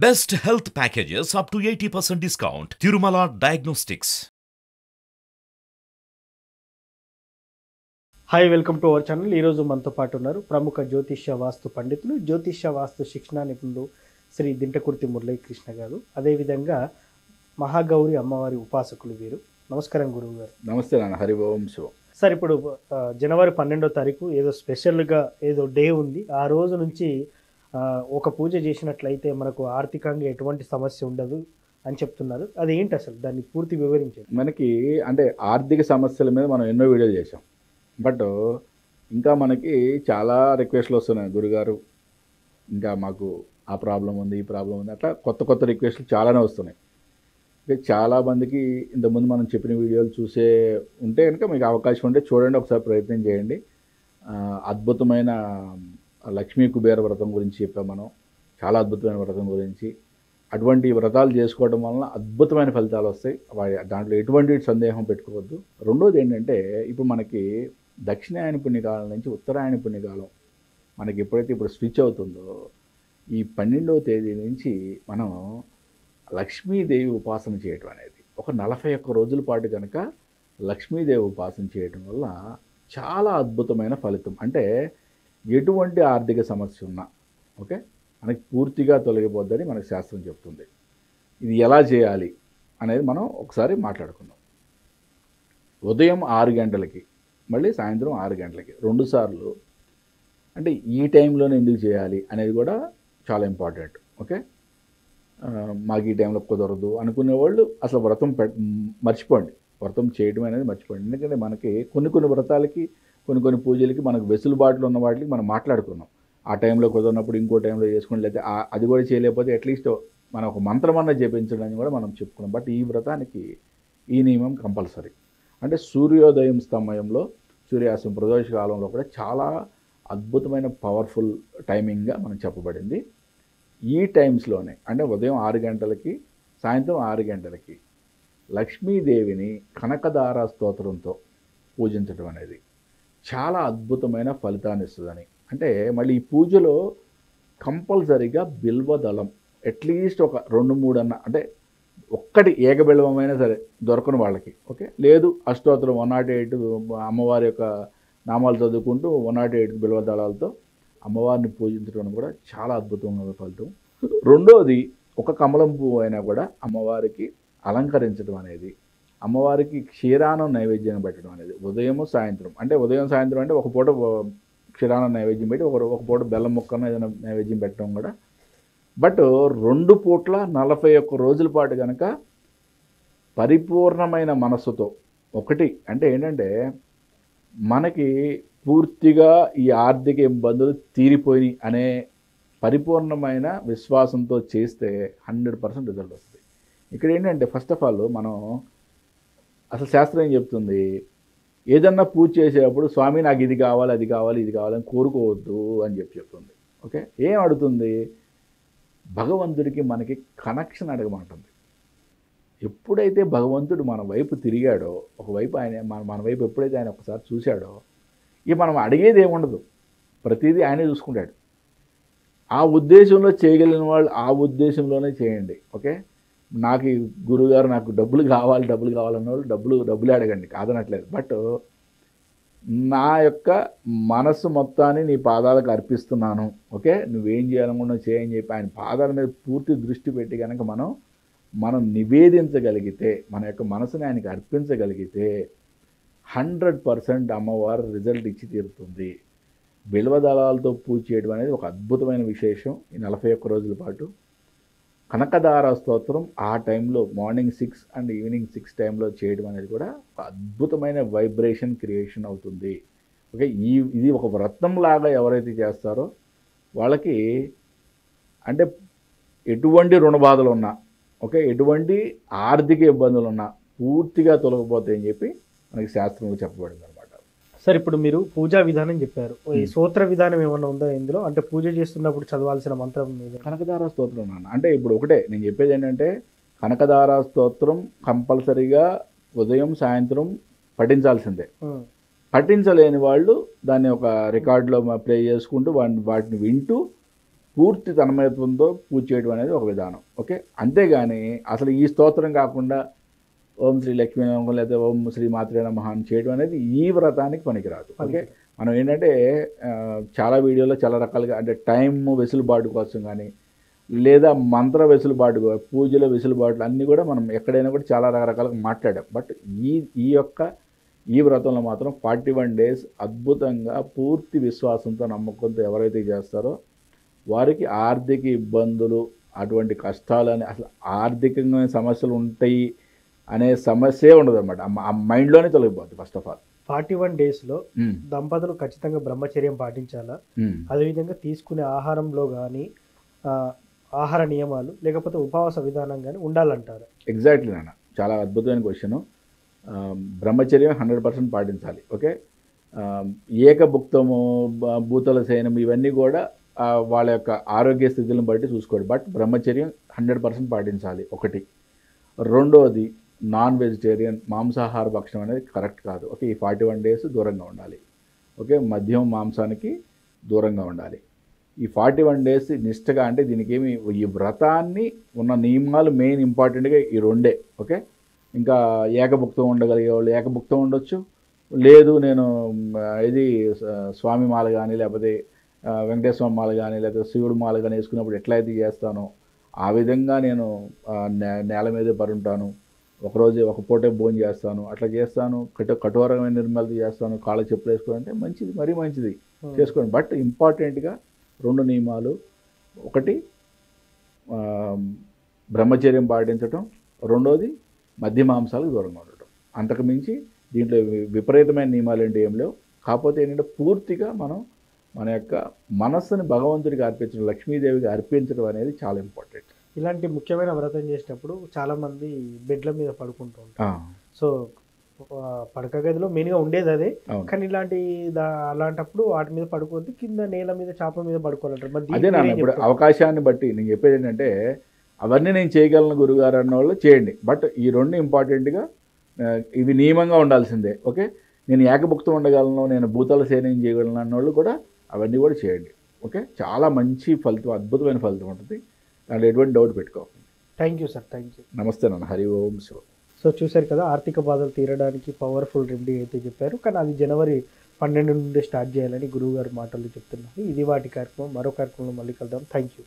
Best health packages up to 80% discount. Tirumala Diagnostics. Hi welcome to our channel. ఈరోజు మనతో పాటు ఉన్నారు ప్రముఖ జ్యోతిష్య వాస్తు పండితులు, జ్యోతిష్య వాస్తు శిక్షణ నిపుణులు శ్రీ దింటకుర్తి మురళీకృష్ణ గారు. అదేవిధంగా మహాగౌరి అమ్మవారి ఉపాసకులు వీరు. నమస్కారం గురువు గారు. నమస్తే నాన్న. హరి ఓం శివం. సార్, ఇప్పుడు జనవరి 12వ తారీఖు ఏదో స్పెషల్గా ఏదో డే ఉంది. ఆ రోజు నుంచి ఒక పూజ చేసినట్లయితే మనకు ఆర్థికంగా ఎటువంటి సమస్య ఉండదు అని చెప్తున్నారు. అది ఏంటి అసలు? దాన్ని పూర్తి వివరించారు. మనకి అంటే ఆర్థిక సమస్యల మీద మనం ఎన్నో వీడియోలు చేసాం. బట్ ఇంకా మనకి చాలా రిక్వెస్ట్లు వస్తున్నాయి. గురుగారు ఇంకా మాకు ఆ ప్రాబ్లం ఉంది, ఈ ప్రాబ్లం ఉంది, అట్లా కొత్త కొత్త రిక్వెస్ట్లు చాలానే వస్తున్నాయి. అంటే చాలామందికి ఇంతకుముందు మనం చెప్పిన వీడియోలు చూసే ఉంటే కనుక మీకు అవకాశం ఉంటే చూడండి, ఒకసారి ప్రయత్నం చేయండి. అద్భుతమైన లక్ష్మీ కుబేర వ్రతం గురించి చెప్పాం మనం. చాలా అద్భుతమైన వ్రతం గురించి. అటువంటి వ్రతాలు చేసుకోవడం వలన అద్భుతమైన ఫలితాలు వస్తాయి. దాంట్లో ఎటువంటి సందేహం పెట్టుకోవద్దు. రెండోది ఏంటంటే, ఇప్పుడు మనకి దక్షిణాయన పుణ్యకాలం నుంచి ఉత్తరాయణ పుణ్యకాలం మనకి ఎప్పుడైతే ఇప్పుడు స్విచ్ అవుతుందో, ఈ 12వ తేదీ నుంచి మనం లక్ష్మీదేవి ఉపాసన చేయటం అనేది ఒక 41 రోజుల పాటు కనుక లక్ష్మీదేవి ఉపాసన చేయటం వల్ల చాలా అద్భుతమైన ఫలితం. అంటే ఎటువంటి ఆర్థిక సమస్య ఉన్నా ఓకే మనకి పూర్తిగా తొలగిపోద్దని మనకు శాస్త్రం చెప్తుంది. ఇది ఎలా చేయాలి అనేది మనం ఒకసారి మాట్లాడుకుందాం. ఉదయం 6 గంటలకి మళ్ళీ సాయంత్రం 6 గంటలకి 2 సార్లు. అంటే ఈ టైంలోనే ఎందుకు చేయాలి అనేది కూడా చాలా ఇంపార్టెంట్. ఓకే, మాకు ఈ టైంలో కుదరదు అనుకునే వాళ్ళు అసలు వ్రతం మర్చిపోండి. వ్రతం చేయడం అనేది మర్చిపోండి. ఎందుకంటే మనకి కొన్ని వ్రతాలకి కొన్ని పూజలకి మనకు వెసులుబాటులో ఉన్న వాటికి మనం మాట్లాడుకున్నాం. ఆ టైంలో కుదరినప్పుడు ఇంకో టైంలో చేసుకుని, లేకపోతే అది కూడా చేయలేకపోతే అట్లీస్ట్ మనం ఒక మంత్రమన్నా జపించడానికి కూడా మనం చెప్పుకున్నాం. బట్ ఈ వ్రతానికి ఈ నియమం కంపల్సరీ. అంటే సూర్యోదయం సమయంలో, సూర్యాస్తమయం ప్రదోష కాలంలో కూడా చాలా అద్భుతమైన పవర్ఫుల్ టైమింగ్గా మనం చెప్పబడింది. ఈ టైమ్స్లోనే అంటే ఉదయం 6 గంటలకి సాయంత్రం 6 గంటలకి లక్ష్మీదేవిని కనకదార స్తోత్రంతో పూజించడం అనేది చాలా అద్భుతమైన ఫలితాన్ని ఇస్తుందని. అంటే మళ్ళీ ఈ పూజలో కంపల్సరీగా బిల్వదళం అట్లీస్ట్ ఒక 2-3 అన్న, అంటే ఒక్కటి ఏకబిల్వమైనా సరే దొరకని వాళ్ళకి ఓకే, లేదు అష్టోత్తరం 108 అమ్మవారి యొక్క నామాలు చదువుకుంటూ 108 బిల్వదళాలతో అమ్మవారిని పూజించడం కూడా చాలా అద్భుతంగా ఫలితం. రెండోది, ఒక కమలం పువ్వు అయినా కూడా అమ్మవారికి అలంకరించడం అనేది, అమ్మవారికి క్షీరాన్నం నైవేద్యం పెట్టడం అనేది ఉదయం సాయంత్రం. అంటే ఉదయం సాయంత్రం అంటే ఒక పూట క్షీరాన్నం నైవేద్యం పెట్టి ఒక పూట బెల్లం ముక్కను ఏదైనా నైవేద్యం పెట్టడం కూడా. బట్ 2 పూట్ల 41 రోజుల పాటు కనుక పరిపూర్ణమైన మనస్సుతో ఒకటి అంటే ఏంటంటే, మనకి పూర్తిగా ఈ ఆర్థిక ఇబ్బందులు తీరిపోయినాయి అనే పరిపూర్ణమైన విశ్వాసంతో చేస్తే 100% రిజల్ట్ వస్తుంది. ఇక్కడ ఏంటంటే, ఫస్ట్ ఆఫ్ ఆల్ మనం అసలు శాస్త్రం ఏం చెప్తుంది, ఏదన్నా పూజ చేసేటప్పుడు స్వామి నాకు ఇది కావాలి, అది కావాలి, ఇది కావాలని కోరుకోవద్దు అని చెప్తుంది. ఓకే, ఏం అడుగుతుంది? భగవంతుడికి మనకి కనెక్షన్ అడగమంటుంది. ఎప్పుడైతే భగవంతుడు మన వైపు తిరిగాడో, ఒకవైపు ఆయన మన వైపు ఎప్పుడైతే ఆయన ఒకసారి చూశాడో, ఇక మనం అడిగేది ఏముండదు, ప్రతిదీ ఆయనే చూసుకుంటాడు. ఆ ఉద్దేశంలో చేయగలిగిన వాళ్ళు ఆ ఉద్దేశంలోనే చేయండి. ఓకే, నాకు ఈ గురువుగారు నాకు డబ్బులు కావాలన్న వాళ్ళు డబ్బులు అడగండి, కాదనట్లేదు. బట్ నా యొక్క మనస్సు మొత్తాన్ని నీ పాదాలకు అర్పిస్తున్నాను, ఓకే నువ్వేం చేయాలనుకున్నా చేయని చెప్పి ఆయన పాదాల మీద పూర్తి దృష్టి పెట్టి కనుక మనం నివేదించగలిగితే, మన యొక్క మనసుని ఆయనకి అర్పించగలిగితే 100% అమ్మవారు రిజల్ట్ ఇచ్చి తీరుతుంది. బిల్వదళాలతో పూజ చేయడం అనేది ఒక అద్భుతమైన విశేషం. ఈ 41 రోజుల పాటు కనకదార స్తోత్రం ఆ టైంలో మార్నింగ్ 6 అండ్ ఈవినింగ్ 6 టైంలో చేయడం అనేది కూడా ఒక అద్భుతమైన వైబ్రేషన్ క్రియేషన్ అవుతుంది. ఓకే, ఇది ఒక వ్రతం లాగా ఎవరైతే చేస్తారో వాళ్ళకి అంటే ఎటువంటి రుణ బాధలు ఉన్నా, ఓకే ఎటువంటి ఆర్థిక ఇబ్బందులు ఉన్నా పూర్తిగా తొలగిపోతాయని చెప్పి మనకి శాస్త్రంలో చెప్పబడింది అనమాట. సార్, ఇప్పుడు మీరు పూజా విధానం చెప్పారు. ఈ సూత్ర విధానం ఏమన్నా ఉందా ఇందులో? అంటే పూజ చేస్తున్నప్పుడు చదవాల్సిన మంత్రం మీద కనకదార స్తోత్రం నాన్న. అంటే ఇప్పుడు ఒకటే నేను చెప్పేది ఏంటంటే, కనకదార స్తోత్రం కంపల్సరీగా ఉదయం సాయంత్రం పఠించాల్సిందే. పఠించలేని వాళ్ళు దాన్ని ఒక రికార్డులో ప్లే చేసుకుంటూ వాటిని వింటూ పూర్తి తన్మయత్వంతో పూజ చేయడం అనేది ఒక విధానం. ఓకే, అంతేగాని అసలు ఈ స్తోత్రం కాకుండా ఓం శ్రీ లక్ష్మీ నమః లేదా ఓం శ్రీ మాత్రే నమః అని చేయడం అనేది ఈ వ్రతానికి పనికిరాదు. ఓకే, మనం ఏంటంటే చాలా వీడియోలో చాలా రకాలుగా అంటే టైం వెసులుబాటు కోసం కానీ లేదా మంత్ర వెసులుబాటు, పూజల వెసులుబాట్లు అన్నీ కూడా మనం ఎక్కడైనా కూడా చాలా రకరకాలుగా మాట్లాడాం. బట్ ఈ వ్రతంలో మాత్రం 41 days అద్భుతంగా పూర్తి విశ్వాసంతో నమ్మకంతో ఎవరైతే చేస్తారో వారికి ఆర్థిక ఇబ్బందులు, అటువంటి కష్టాలని, అసలు ఆర్థికంగా సమస్యలు ఉంటాయి అనే సమస్యే ఉండదు అనమాట. ఆ మైండ్లోనే తొలగిపోద్ది. ఫస్ట్ ఆఫ్ ఆల్ 41 daysలో దంపతులు ఖచ్చితంగా బ్రహ్మచర్యం పాటించాలా? అదేవిధంగా తీసుకునే ఆహారంలో కానీ ఆహార నియమాలు లేకపోతే ఉపవాస విధానం కానీ ఉండాలంటారు? ఎగ్జాక్ట్లీ నాన్న, చాలా అద్భుతమైన క్వశ్చన్. బ్రహ్మచర్యం 100% పాటించాలి. ఓకే, ఏకభుక్తము, భూతల శయనం ఇవన్నీ కూడా వాళ్ళ యొక్క ఆరోగ్య స్థితులను బట్టి చూసుకోండి. బట్ బ్రహ్మచర్యం 100% పాటించాలి ఒకటి. రెండోది నాన్ వెజిటేరియన్, మాంసాహార భక్షణం అనేది కరెక్ట్ కాదు. ఓకే, ఈ 41 days దూరంగా ఉండాలి. ఓకే, మద్యం మాంసానికి దూరంగా ఉండాలి. ఈ 41 days నిష్టగా, అంటే దీనికి ఏమి ఈ వ్రతాన్ని ఉన్న నియమాలు మెయిన్ ఇంపార్టెంట్గా ఈ రెండే. ఓకే, ఇంకా ఏకభుక్తం ఉండగలిగే వాళ్ళు ఏకభుక్తం ఉండొచ్చు. లేదు నేను ఇది స్వామి మాల కానీ లేకపోతే వెంకటేశ్వర మాల కానీ లేకపోతే శివుడు మాల కానీ వేసుకున్నప్పుడు ఎట్లయితే చేస్తానో ఆ విధంగా నేను నేల మీదే పరుంటాను, ఒకరోజు ఒక పూటే భోజనం చేస్తాను, అట్లా చేస్తాను, కఠోరమైన నిర్మలత చేస్తాను, కాళ్ళ చెప్పులు వేసుకోవాలంటే మంచిది, మరీ మంచిది చేసుకోండి. బట్ ఇంపార్టెంట్గా 2 నియమాలు, ఒకటి బ్రహ్మచర్యం పాటించటం, రెండోది మద్య మాంసాలకు దూరంగా ఉండటం. అంతకు మించి దీంట్లో విపరీతమైన నియమాలు ఏంటి ఏం లేవు. కాకపోతే ఏంటంటే పూర్తిగా మనం మన యొక్క మనస్సుని భగవంతుడికి అర్పించడం, లక్ష్మీదేవికి అర్పించడం అనేది చాలా ఇంపార్టెంట్. ఇలాంటి ముఖ్యమైన వ్రతం చేసేటప్పుడు చాలామంది బెడ్ల మీద పడుకుంటూ ఉంటారు. సో పడక గదిలో మెయిన్గా ఉండేది అదే, కానీ అలాంటప్పుడు వాటి మీద పడుకోవద్దు, కింద నేల మీద చాప మీద పడుకోవాలంటారు. అదే నాన్న, ఇప్పుడు అవకాశాన్ని బట్టి నేను చెప్పేది ఏంటంటే అవన్నీ నేను చేయగలను గురుగారు అన్న వాళ్ళు చేయండి. బట్ ఈ 2 ఇంపార్టెంట్గా ఇవి నియమంగా ఉండాల్సిందే. ఓకే, నేను ఏకభుక్తం ఉండగలను, నేను భూతాల సేనం చేయగలను అన్న వాళ్ళు కూడా అవన్నీ కూడా చేయండి. ఓకే, చాలా మంచి ఫలితం, అద్భుతమైన ఫలితం ఉంటుంది. దాంట్లో ఎటువంటి డౌట్ పెట్టుకోకండి. Thank you sir, thank you. నమస్తే నాన్న, హరి ఓం శివ. సో చూశారు కదా, ఆర్థిక బాధలు తీరడానికి పవర్ఫుల్ రెమెడీ అయితే చెప్పారు, కానీ అది January 12 నుండి స్టార్ట్ చేయాలని గురువు గారు మాటలు చెప్తున్నారు. ఇది వాటి కార్యక్రమం. మరో కార్యక్రమంలో మళ్ళీ కలుద్దాం. Thank you.